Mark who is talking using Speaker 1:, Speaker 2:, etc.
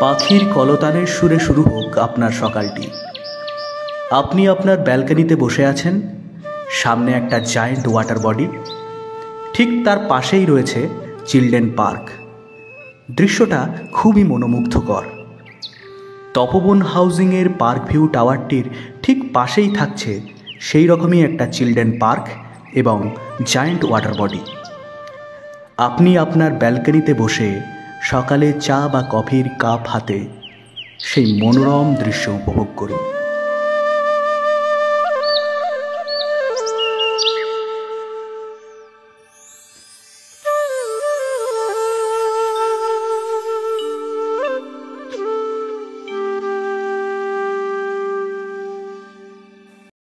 Speaker 1: পাখির কলতানের সুরে শুরু হোক আপনার সকালটি। আপনি আপনার ব্যালকনিতে বসে আছেন, সামনে একটা জায়ান্ট ওয়াটার বডি, ঠিক তার পাশেই রয়েছে চিলড্রেন পার্ক। দৃশ্যটা খুবই মনোমুগ্ধকর। তপবন হাউজিংয়ের পার্ক ভিউ টাওয়ারটির ঠিক পাশেই থাকছে সেই রকমই একটা চিলড্রেন পার্ক এবং জায়ান্ট ওয়াটার বডি। আপনি আপনার ব্যালকনিতে বসে সকালে চা বা কফির কাপ হাতে সেই মনোরম দৃশ্য উপভোগ করুন।